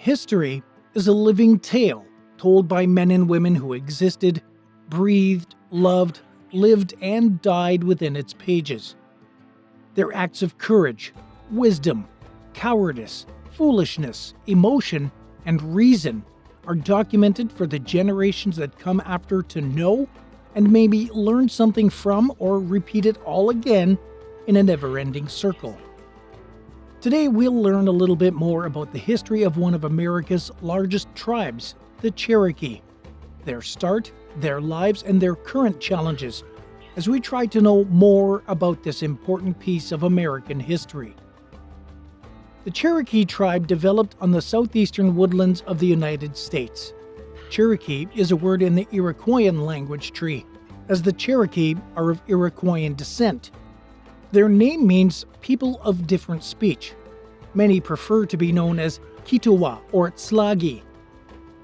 History is a living tale told by men and women who existed, breathed, loved, lived, and died within its pages. Their acts of courage, wisdom, cowardice, foolishness, emotion, and reason are documented for the generations that come after to know and maybe learn something from or repeat it all again in a never-ending circle. Today we'll learn a little bit more about the history of one of America's largest tribes, the Cherokee, their start, their lives, and their current challenges, as we try to know more about this important piece of American history. The Cherokee tribe developed on the southeastern woodlands of the United States. Cherokee is a word in the Iroquoian language tree, as the Cherokee are of Iroquoian descent. Their name means people of different speech. Many prefer to be known as Kituwa or Tslagi.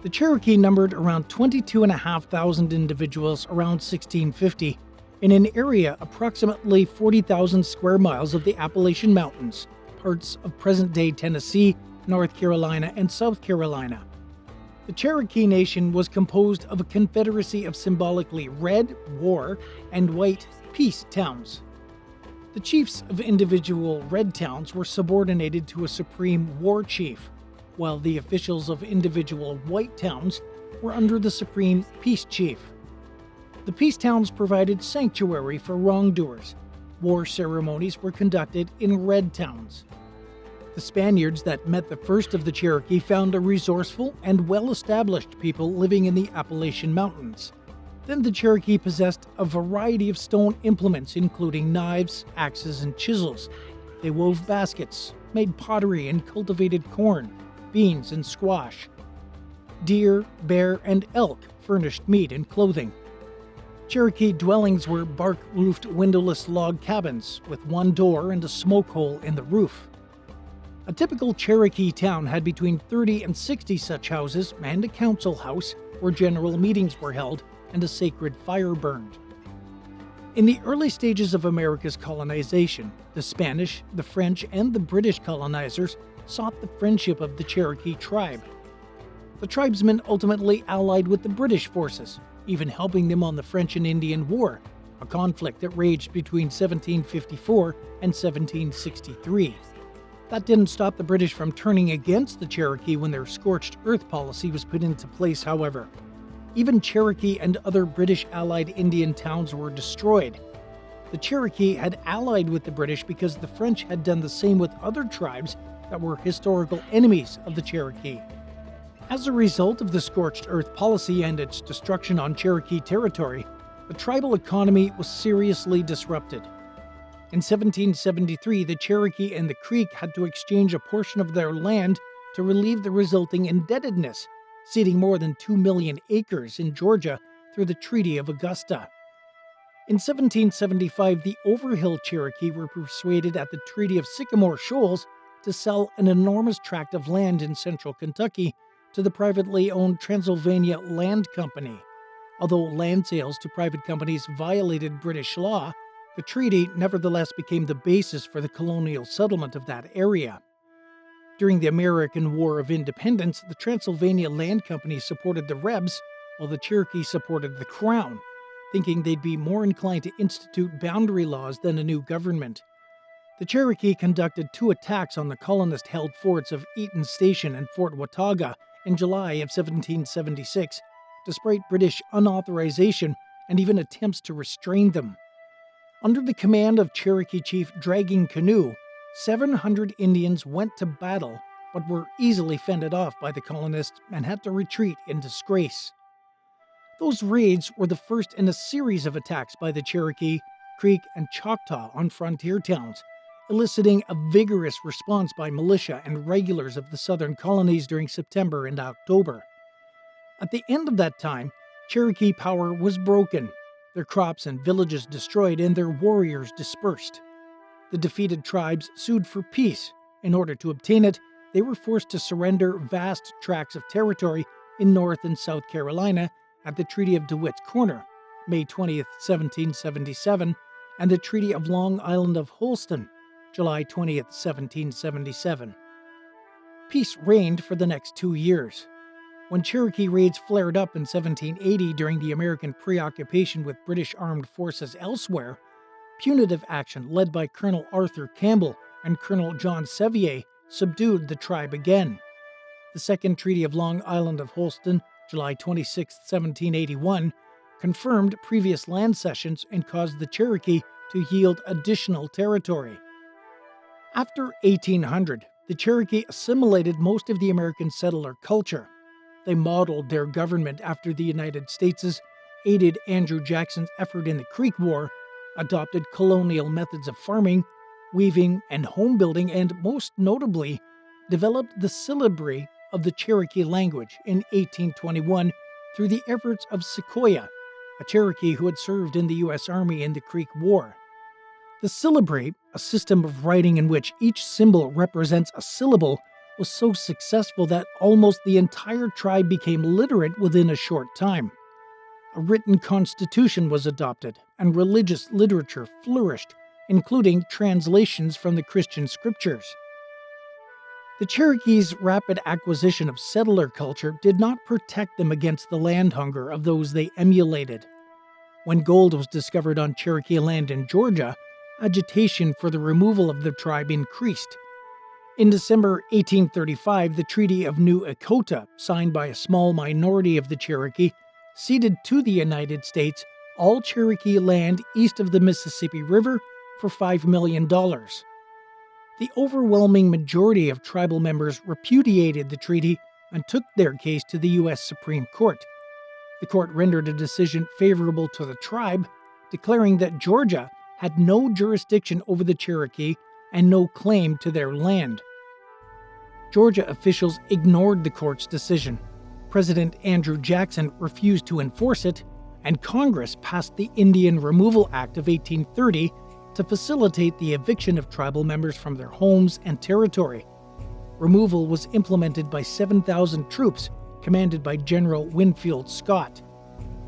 The Cherokee numbered around 22,500 individuals around 1650 in an area approximately 40,000 square miles of the Appalachian Mountains, parts of present-day Tennessee, North Carolina, and South Carolina. The Cherokee Nation was composed of a confederacy of symbolically red, war, and white, peace towns. The chiefs of individual red towns were subordinated to a supreme war chief, while the officials of individual white towns were under the supreme peace chief. The peace towns provided sanctuary for wrongdoers. War ceremonies were conducted in red towns. The Spaniards that met the first of the Cherokee found a resourceful and well-established people living in the Appalachian Mountains. Then the Cherokee possessed a variety of stone implements, including knives, axes, and chisels. They wove baskets, made pottery, and cultivated corn, beans, and squash. Deer, bear, and elk furnished meat and clothing. Cherokee dwellings were bark-roofed windowless log cabins with one door and a smoke hole in the roof. A typical Cherokee town had between 30 and 60 such houses and a council house where general meetings were held and a sacred fire burned. In the early stages of America's colonization, the Spanish, the French, and the British colonizers sought the friendship of the Cherokee tribe. The tribesmen ultimately allied with the British forces, even helping them on the French and Indian War, a conflict that raged between 1754 and 1763. That didn't stop the British from turning against the Cherokee when their scorched earth policy was put into place, however. Even Cherokee and other British allied Indian towns were destroyed. The Cherokee had allied with the British because the French had done the same with other tribes that were historical enemies of the Cherokee. As a result of the scorched earth policy and its destruction on Cherokee territory, the tribal economy was seriously disrupted. In 1773, the Cherokee and the Creek had to exchange a portion of their land to relieve the resulting indebtedness, ceding more than 2 million acres in Georgia through the Treaty of Augusta. In 1775, the Overhill Cherokee were persuaded at the Treaty of Sycamore Shoals to sell an enormous tract of land in central Kentucky to the privately owned Transylvania Land Company. Although land sales to private companies violated British law, the treaty nevertheless became the basis for the colonial settlement of that area. During the American War of Independence, the Transylvania Land Company supported the Rebs, while the Cherokee supported the Crown, thinking they'd be more inclined to institute boundary laws than a new government. The Cherokee conducted 2 attacks on the colonist-held forts of Eaton Station and Fort Watauga in July of 1776, despite British unauthorization and even attempts to restrain them. Under the command of Cherokee Chief Dragging Canoe, 700 Indians went to battle, but were easily fended off by the colonists and had to retreat in disgrace. Those raids were the first in a series of attacks by the Cherokee, Creek, and Choctaw on frontier towns, eliciting a vigorous response by militia and regulars of the southern colonies during September and October. At the end of that time, Cherokee power was broken, their crops and villages destroyed, and their warriors dispersed. The defeated tribes sued for peace. In order to obtain it, they were forced to surrender vast tracts of territory in North and South Carolina at the Treaty of DeWitt's Corner, May 20, 1777, and the Treaty of Long Island of Holston, July 20, 1777. Peace reigned for the next 2 years. When Cherokee raids flared up in 1780 during the American preoccupation with British armed forces elsewhere, punitive action led by Colonel Arthur Campbell and Colonel John Sevier subdued the tribe again. The Second Treaty of Long Island of Holston, July 26, 1781, confirmed previous land cessions and caused the Cherokee to yield additional territory. After 1800, the Cherokee assimilated most of the American settler culture. They modeled their government after the United States', aided Andrew Jackson's effort in the Creek War, adopted colonial methods of farming, weaving, and home building, and most notably, developed the syllabary of the Cherokee language in 1821 through the efforts of Sequoyah, a Cherokee who had served in the U.S. Army in the Creek War. The syllabary, a system of writing in which each symbol represents a syllable, was so successful that almost the entire tribe became literate within a short time. A written constitution was adopted, and religious literature flourished, including translations from the Christian scriptures. The Cherokees' rapid acquisition of settler culture did not protect them against the land hunger of those they emulated. When gold was discovered on Cherokee land in Georgia, agitation for the removal of the tribe increased. In December 1835, the Treaty of New Echota, signed by a small minority of the Cherokee, ceded to the United States all Cherokee land east of the Mississippi River for $5 million. The overwhelming majority of tribal members repudiated the treaty and took their case to the U.S. Supreme Court. The court rendered a decision favorable to the tribe, declaring that Georgia had no jurisdiction over the Cherokee and no claim to their land. Georgia officials ignored the court's decision. President Andrew Jackson refused to enforce it, and Congress passed the Indian Removal Act of 1830 to facilitate the eviction of tribal members from their homes and territory. Removal was implemented by 7,000 troops, commanded by General Winfield Scott.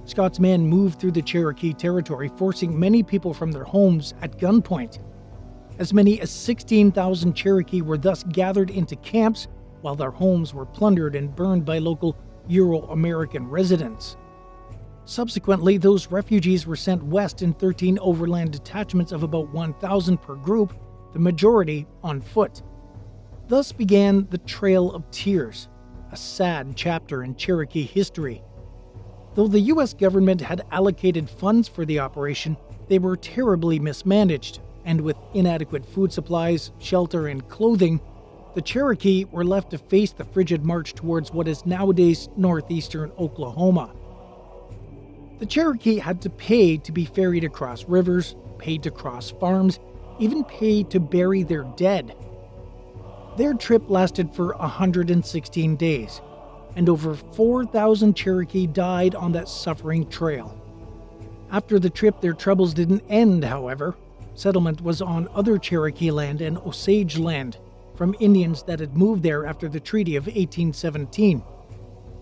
Scott's men moved through the Cherokee territory, forcing many people from their homes at gunpoint. As many as 16,000 Cherokee were thus gathered into camps, while their homes were plundered and burned by local Euro-American residents. Subsequently, those refugees were sent west in 13 overland detachments of about 1,000 per group, the majority on foot. Thus began the Trail of Tears, a sad chapter in Cherokee history. Though the U.S. government had allocated funds for the operation, they were terribly mismanaged, and with inadequate food supplies, shelter, and clothing, the Cherokee were left to face the frigid march towards what is nowadays northeastern Oklahoma. The Cherokee had to pay to be ferried across rivers, paid to cross farms, even paid to bury their dead. Their trip lasted for 116 days, and over 4,000 Cherokee died on that suffering trail. After the trip, their troubles didn't end, however. Settlement was on other Cherokee land and Osage land, from Indians that had moved there after the Treaty of 1817.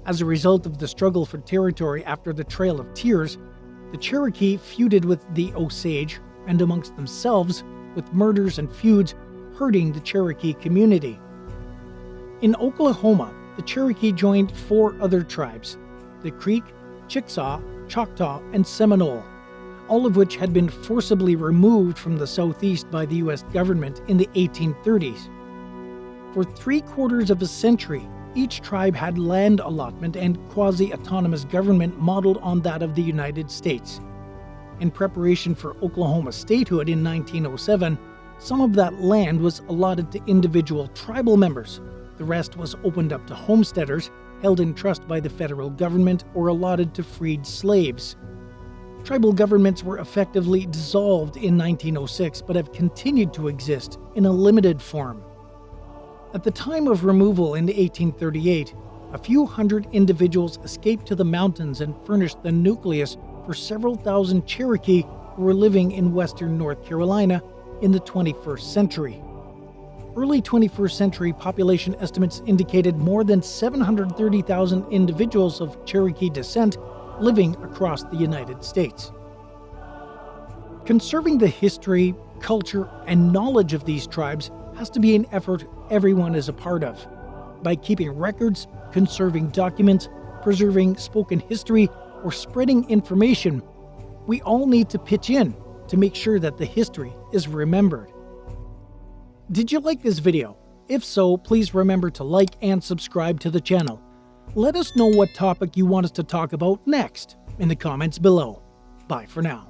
As a result of the struggle for territory after the Trail of Tears, the Cherokee feuded with the Osage and amongst themselves, with murders and feuds hurting the Cherokee community. In Oklahoma, the Cherokee joined 4 other tribes, the Creek, Chickasaw, Choctaw, and Seminole, all of which had been forcibly removed from the southeast by the U.S. government in the 1830s. For 3/4 of a century, each tribe had land allotment and quasi-autonomous government modeled on that of the United States. In preparation for Oklahoma statehood in 1907, some of that land was allotted to individual tribal members. The rest was opened up to homesteaders, held in trust by the federal government, or allotted to freed slaves. Tribal governments were effectively dissolved in 1906, but have continued to exist in a limited form. At the time of removal in 1838, a few hundred individuals escaped to the mountains and furnished the nucleus for several thousand Cherokee who were living in western North Carolina in the 21st century. Early 21st century population estimates indicated more than 730,000 individuals of Cherokee descent living across the United States. Conserving the history, culture, and knowledge of these tribes has to be an effort everyone is a part of. By keeping records, conserving documents, preserving spoken history, or spreading information, we all need to pitch in to make sure that the history is remembered. Did you like this video? If so, please remember to like and subscribe to the channel. Let us know what topic you want us to talk about next in the comments below. Bye for now.